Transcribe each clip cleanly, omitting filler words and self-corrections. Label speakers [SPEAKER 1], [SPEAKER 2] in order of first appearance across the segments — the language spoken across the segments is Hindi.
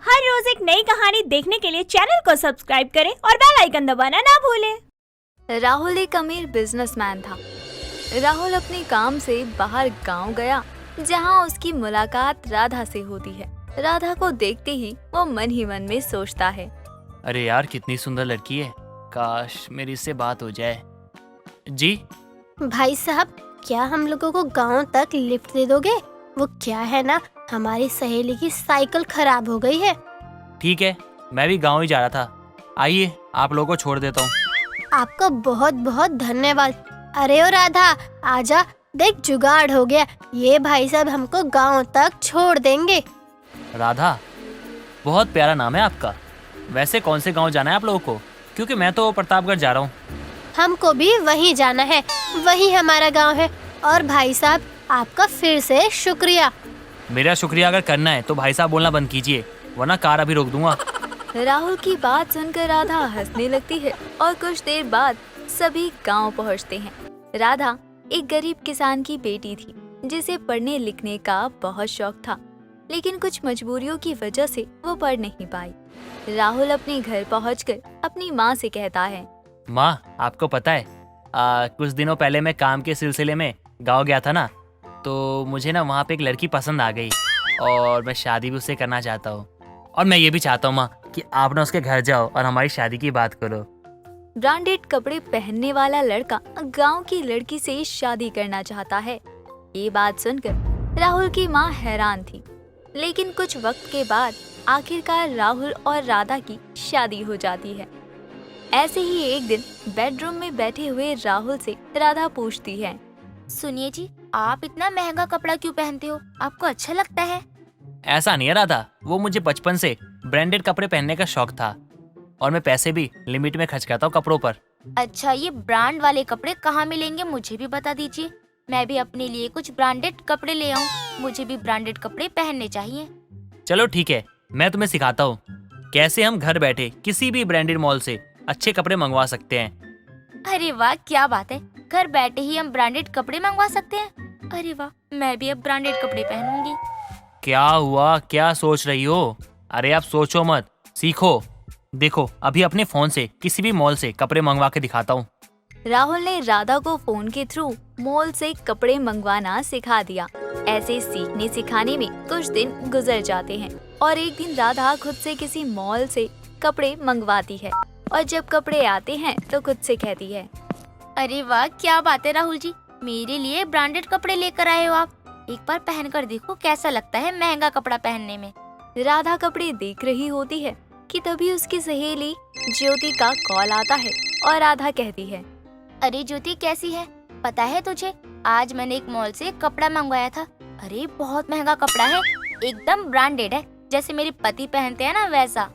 [SPEAKER 1] हर रोज एक नई कहानी देखने के लिए चैनल को सब्सक्राइब करें और बेल आइकन दबाना ना भूलें।
[SPEAKER 2] राहुल एक अमीर बिजनेसमैन था। राहुल अपने काम से बाहर गांव गया, जहां उसकी मुलाकात राधा से होती है। राधा को देखते ही वो मन ही मन में सोचता है,
[SPEAKER 3] अरे यार कितनी सुंदर लड़की है, काश मेरी इससे बात हो जाए। जी
[SPEAKER 4] भाई साहब, क्या हम लोगों को गांव तक लिफ्ट दे दोगे? वो क्या है ना, हमारी सहेली की साइकिल खराब हो गई है।
[SPEAKER 3] ठीक है, मैं भी गांव ही जा रहा था। आइए आप लोगों को छोड़ देता हूँ।
[SPEAKER 4] आपका बहुत बहुत धन्यवाद। अरे ओ राधा, आजा, देख जुगाड़ हो गया। ये भाई साहब हमको गांव तक छोड़ देंगे।
[SPEAKER 3] राधा, बहुत प्यारा नाम है आपका। वैसे कौन से गांव जाना है आप लोगों को? क्योंकि मैं तो प्रतापगढ़ जा रहा हूँ।
[SPEAKER 4] हमको भी वहीं जाना है, वही हमारा गांव है। और भाई साहब, आपका फिर से शुक्रिया।
[SPEAKER 3] मेरा शुक्रिया अगर करना है तो भाई साहब बोलना बंद कीजिए, वरना कार अभी रोक दूंगा।
[SPEAKER 2] राहुल की बात सुनकर राधा हंसने लगती है और कुछ देर बाद सभी गांव पहुंचते हैं। राधा एक गरीब किसान की बेटी थी, जिसे पढ़ने लिखने का बहुत शौक था, लेकिन कुछ मजबूरियों की वजह से वो पढ़ नहीं पाई। राहुल अपने घर पहुंचकर अपनी माँ से कहता है,
[SPEAKER 3] माँ, आपको पता है कुछ दिनों पहले मैं काम के सिलसिले में गांव गया था ना, तो मुझे ना वहाँ पे एक लड़की पसंद आ गई और मैं शादी भी उससे करना चाहता हूँ। और मैं ये भी चाहता हूँ माँ कि आप ना उसके घर जाओ और हमारी शादी की बात करो।
[SPEAKER 2] ब्रांडेड कपड़े पहनने वाला लड़का गांव की लड़की से शादी करना चाहता है। ये बात सुनकर राहुल की माँ हैरान थी, लेकिन कुछ वक्त के बाद आखिरकार राहुल और राधा की शादी हो जाती है। ऐसे ही एक दिन बेडरूम में बैठे हुए राहुल से राधा पूछती है,
[SPEAKER 5] सुनिए जी, आप इतना महंगा कपड़ा क्यों पहनते हो? आपको अच्छा लगता है?
[SPEAKER 3] ऐसा नहीं है राधा, वो मुझे बचपन से ब्रांडेड कपड़े पहनने का शौक था और मैं पैसे भी लिमिट में खर्च करता हूँ कपड़ों पर।
[SPEAKER 5] अच्छा, ये ब्रांड वाले कपड़े कहाँ मिलेंगे, मुझे भी बता दीजिए। मैं भी अपने लिए कुछ ब्रांडेड कपड़े ले आऊँ। मुझे भी ब्रांडेड कपड़े पहनने चाहिए।
[SPEAKER 3] चलो ठीक है, मैं तुम्हें सिखाता हूँ कैसे हम घर बैठे किसी भी ब्रांडेड मॉल से अच्छे कपड़े मंगवा सकते हैं।
[SPEAKER 5] अरे वाह, क्या बात है, घर बैठे ही हम ब्रांडेड कपड़े मंगवा सकते हैं। अरे वाह, मैं भी अब ब्रांडेड कपड़े पहनूंगी।
[SPEAKER 3] क्या हुआ, क्या सोच रही हो? अरे आप सोचो मत, सीखो। देखो अभी अपने फोन से किसी भी मॉल से कपड़े मंगवा के दिखाता हूँ।
[SPEAKER 2] राहुल ने राधा को फोन के थ्रू मॉल से कपड़े मंगवाना सिखा दिया। ऐसे सीखने सिखाने में कुछ दिन गुजर जाते हैं और एक दिन राधा खुद से किसी मॉल से कपड़े मंगवाती है और जब कपड़े आते हैं तो खुद से कहती है,
[SPEAKER 5] अरे वाह, क्या बात है राहुल जी, मेरे लिए ब्रांडेड कपड़े लेकर आए हो आप। एक बार पहन कर देखो कैसा लगता है महंगा कपड़ा पहनने में।
[SPEAKER 2] राधा कपड़े देख रही होती है कि तभी उसकी सहेली ज्योति का कॉल आता है और राधा कहती है,
[SPEAKER 5] अरे ज्योति, कैसी है? पता है तुझे, आज मैंने एक मॉल से कपड़ा मंगवाया था। अरे बहुत महंगा कपड़ा है, एकदम ब्रांडेड है, जैसे मेरे पति पहनते हैं ना वैसा।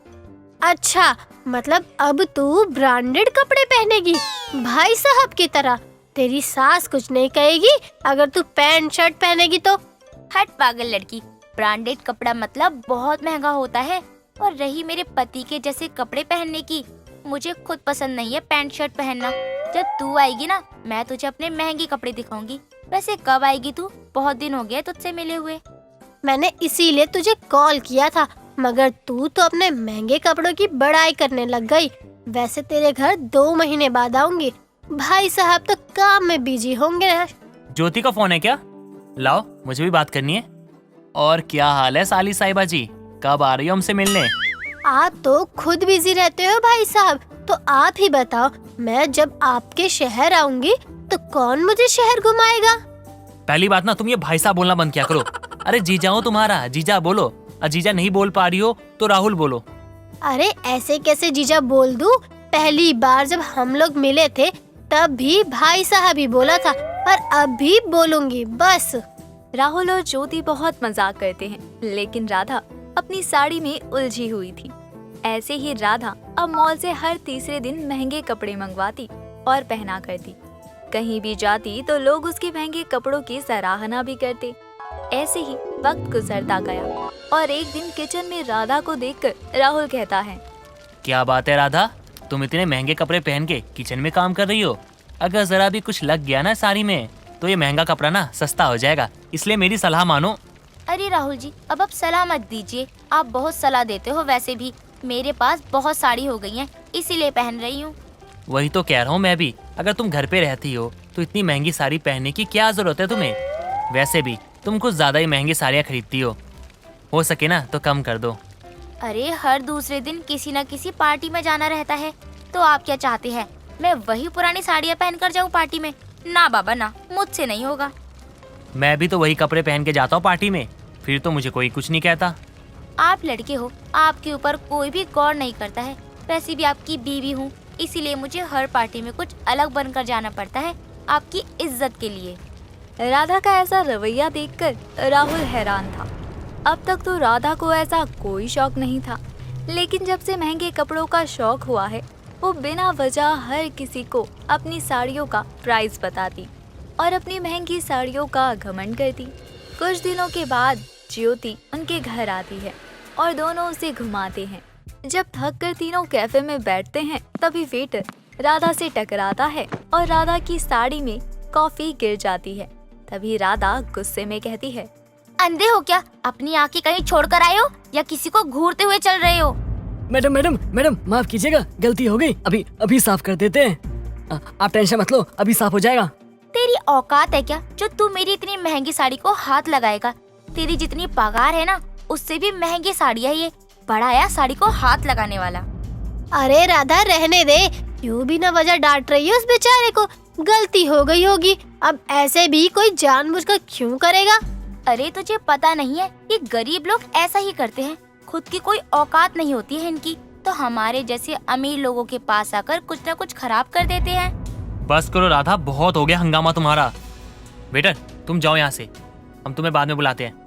[SPEAKER 4] अच्छा, मतलब अब तू ब्रांडेड कपड़े पहनेगी भाई साहब की तरह? तेरी सास कुछ नहीं कहेगी अगर तू पैंट शर्ट पहनेगी तो?
[SPEAKER 5] हट पागल लड़की, ब्रांडेड कपड़ा मतलब बहुत महंगा होता है। और रही मेरे पति के जैसे कपड़े पहनने की, मुझे खुद पसंद नहीं है पैंट शर्ट पहनना। जब तू आएगी ना, मैं तुझे अपने महंगे कपड़े दिखाऊंगी। वैसे कब आएगी तू? बहुत दिन हो गए तुझसे मिले हुए।
[SPEAKER 4] मैंने इसीलिए तुझे कॉल किया था, मगर तू तो अपने महंगे कपड़ों की बड़ाई करने लग गई। वैसे तेरे घर 2 महीने बाद आऊंगी। भाई साहब तो काम में बिजी होंगे ना।
[SPEAKER 3] ज्योति का फोन है क्या? लाओ, मुझे भी बात करनी है। और क्या हाल है साली साहिबा जी, कब आ रही हो हमसे मिलने?
[SPEAKER 4] आप तो खुद बिजी रहते हो भाई साहब, तो आप ही बताओ, मैं जब आपके शहर आऊंगी तो कौन मुझे शहर घुमाएगा?
[SPEAKER 3] पहली बात ना, तुम ये भाई साहब बोलना बंद किया करो। अरे जीजा हो तुम्हारा, जीजा बोलो। और जीजा नहीं बोल पा रही हो तो राहुल बोलो।
[SPEAKER 4] अरे ऐसे कैसे जीजा बोल दूं? पहली बार जब हम लोग मिले थे तब भी भाई साहब ही बोला था, और अब भी बोलूंगी बस।
[SPEAKER 2] राहुल और ज्योति बहुत मजाक करते हैं, लेकिन राधा अपनी साड़ी में उलझी हुई थी। ऐसे ही राधा अब मॉल से हर तीसरे दिन महंगे कपड़े मंगवाती और पहना करती। कहीं भी जाती तो लोग उसके महंगे कपड़ों की सराहना भी करते। ऐसे ही वक्त गुजरता गया और एक दिन किचन में राधा को देखकर राहुल कहता है,
[SPEAKER 3] क्या बात है राधा, तुम इतने महंगे कपड़े पहन के किचन में काम कर रही हो? अगर जरा भी कुछ लग गया ना साड़ी में तो ये महंगा कपड़ा ना सस्ता हो जाएगा, इसलिए मेरी सलाह मानो।
[SPEAKER 5] अरे राहुल जी, अब आप सलाह मत दीजिए। आप बहुत सलाह देते हो। वैसे भी मेरे पास बहुत साड़ी हो गई हैं, इसीलिए पहन रही हूँ।
[SPEAKER 3] वही तो कह रहा हूँ मैं भी। अगर तुम घर पे रहती हो तो इतनी महंगी साड़ी पहनने की क्या जरूरत है तुम्हें। वैसे भी तुम कुछ ज्यादा ही महंगी साड़ियाँ खरीदती हो सके ना तो कम कर दो।
[SPEAKER 5] अरे हर दूसरे दिन किसी न किसी पार्टी में जाना रहता है, तो आप क्या चाहते हैं मैं वही पुरानी साड़ियाँ पहन कर जाऊँ पार्टी में? ना बाबा ना, मुझसे नहीं होगा।
[SPEAKER 3] मैं भी तो वही कपड़े पहन के जाता हूँ पार्टी में, फिर तो मुझे कोई कुछ नहीं कहता।
[SPEAKER 5] आप लड़के हो, आपके ऊपर कोई भी गौर नहीं करता है। वैसे भी आपकी बीवी हूँ, इसीलिए मुझे हर पार्टी में कुछ अलग बनकर जाना पड़ता है आपकी इज्जत के लिए।
[SPEAKER 2] राधा का ऐसा रवैया देखकर राहुल हैरान था। अब तक तो राधा को ऐसा कोई शौक नहीं था, लेकिन जब से महंगे कपड़ों का शौक हुआ है वो बिना वजह हर किसी को अपनी साड़ियों का प्राइस बताती और अपनी महंगी साड़ियों का घमंड करती। कुछ दिनों के बाद ज्योति उनके घर आती है और दोनों उसे घुमाते हैं। जब थक कर तीनों कैफे में बैठते हैं तभी वेटर राधा से टकराता है और राधा की साड़ी में कॉफी गिर जाती है। तभी राधा गुस्से में कहती है,
[SPEAKER 5] अंधे हो क्या? अपनी आंखें कहीं छोड़ कर आए हो या किसी को घूरते हुए चल रहे हो?
[SPEAKER 6] मैडम माफ कीजिएगा, गलती हो गई। अभी साफ कर देते हैं। आप टेंशन मत लो, अभी साफ हो जाएगा।
[SPEAKER 5] तेरी औकात है क्या जो तू मेरी इतनी महंगी साड़ी को हाथ लगाएगा? तेरी जितनी पगार है ना, उससे भी महंगी साड़ी है ये। बड़ा आया साड़ी को हाथ लगाने वाला।
[SPEAKER 4] अरे राधा रहने दे, क्यों भी ना वजह डांट रही है उस बेचारे को। गलती हो गई होगी, अब ऐसे भी कोई जानबूझकर क्यों करेगा?
[SPEAKER 5] अरे तुझे पता नहीं है, ये गरीब लोग ऐसा ही करते हैं। खुद की कोई औकात नहीं होती है इनकी, तो हमारे जैसे अमीर लोगों के पास आकर कुछ न कुछ खराब कर देते हैं।
[SPEAKER 3] बस करो राधा, बहुत हो गया हंगामा तुम्हारा। वेटर तुम जाओ यहाँ से, हम तुम्हें बाद में बुलाते हैं।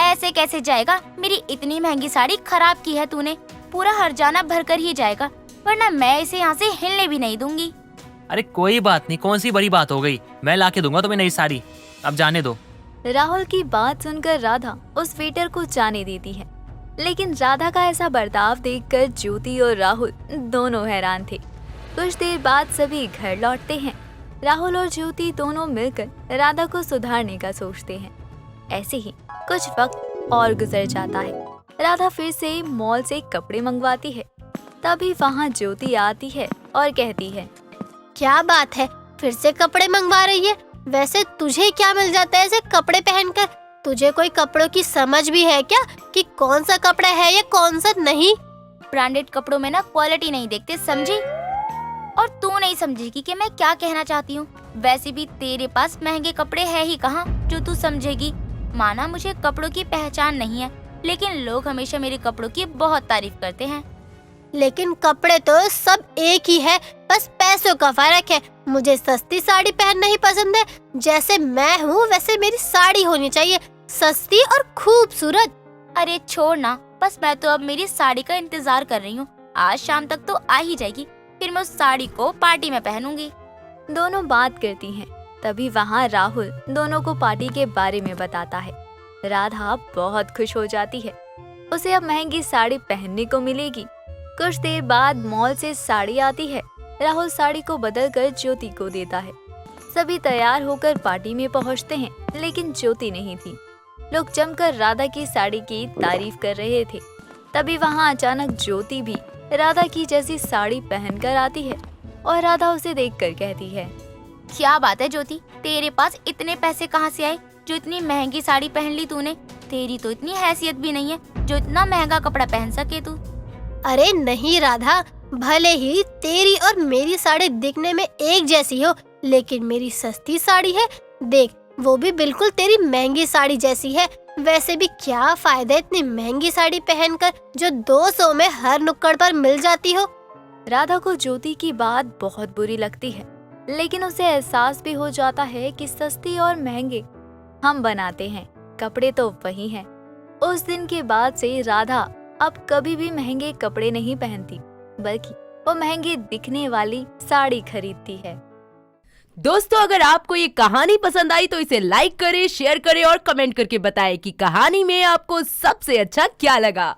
[SPEAKER 5] ऐसे कैसे जाएगा? मेरी इतनी महंगी साड़ी खराब की है तूने, पूरा हर्जाना भर कर ही जाएगा, वरना मैं इसे यहाँ से हिलने भी नहीं दूंगी।
[SPEAKER 3] अरे कोई बात नहीं, कौन सी बड़ी बात हो गई, मैं ला के दूंगा तुम्हें नई साड़ी, अब जाने दो।
[SPEAKER 2] राहुल की बात सुनकर राधा उस वेटर को जाने देती है, लेकिन राधा का ऐसा बर्ताव देखकर ज्योति और राहुल दोनों हैरान थे। कुछ देर बाद सभी घर लौटते हैं। राहुल और ज्योति दोनों मिलकर राधा को सुधारने का सोचते हैं। ऐसे ही कुछ वक्त और गुजर जाता है। राधा फिर से मॉल से कपड़े मंगवाती है। तभी वहाँ ज्योति आती है और कहती है,
[SPEAKER 4] क्या बात है, फिर से कपड़े मंगवा रही है? वैसे तुझे क्या मिल जाता है ऐसे कपड़े पहनकर? तुझे कोई कपड़ों की समझ भी है क्या कि कौन सा कपड़ा है या कौन सा नहीं?
[SPEAKER 5] ब्रांडेड कपड़ों में ना क्वालिटी नहीं देखते, समझी? और तू नहीं समझेगी कि मैं क्या कहना चाहती हूँ। वैसे भी तेरे पास महंगे कपड़े है ही कहाँ जो तू समझेगी। माना मुझे कपड़ों की पहचान नहीं है, लेकिन लोग हमेशा मेरे कपड़ों की बहुत तारीफ करते हैं।
[SPEAKER 4] लेकिन कपड़े तो सब एक ही है, बस पैसों का फर्क है। मुझे सस्ती साड़ी पहनना ही पसंद है। जैसे मैं हूँ वैसे मेरी साड़ी होनी चाहिए, सस्ती और खूबसूरत।
[SPEAKER 5] अरे छोड़ ना, बस मैं तो अब मेरी साड़ी का इंतजार कर रही हूँ। आज शाम तक तो आ ही जाएगी, फिर मैं उस साड़ी को पार्टी में पहनूंगी।
[SPEAKER 2] दोनों बात करती हैं। तभी वहाँ राहुल दोनों को पार्टी के बारे में बताता है। राधा बहुत खुश हो जाती है, उसे अब महंगी साड़ी पहनने को मिलेगी। कुछ देर बाद मॉल से साड़ी आती है। राहुल साड़ी को बदलकर ज्योति को देता है। सभी तैयार होकर पार्टी में पहुंचते हैं, लेकिन ज्योति नहीं थी। लोग जमकर राधा की साड़ी की तारीफ कर रहे थे। तभी वहां अचानक ज्योति भी राधा की जैसी साड़ी पहनकर आती है और राधा उसे देखकर कहती है,
[SPEAKER 5] क्या बात है ज्योति, तेरे पास इतने पैसे कहाँ से आए जो इतनी महंगी साड़ी पहन ली तूने? तेरी तो इतनी हैसियत भी नहीं है जो इतना महंगा कपड़ा पहन सके तू।
[SPEAKER 4] अरे नहीं राधा, भले ही तेरी और मेरी साड़ी दिखने में एक जैसी हो, लेकिन मेरी सस्ती साड़ी है। देख, वो भी बिल्कुल तेरी महंगी साड़ी जैसी है। वैसे भी क्या फायदा इतनी महंगी साड़ी पहनकर जो 200 में हर नुक्कड़ पर मिल जाती हो।
[SPEAKER 2] राधा को ज्योति की बात बहुत बुरी लगती है, लेकिन उसे एहसास भी हो जाता है कि सस्ती और महंगे हम बनाते हैं, कपड़े तो वही हैं। उस दिन के बाद से राधा अब कभी भी महंगे कपड़े नहीं पहनती, बल्कि वो महंगे दिखने वाली साड़ी खरीदती है।
[SPEAKER 7] दोस्तों, अगर आपको ये कहानी पसंद आई तो इसे लाइक करें, शेयर करें और कमेंट करके बताएं कि कहानी में आपको सबसे अच्छा क्या लगा।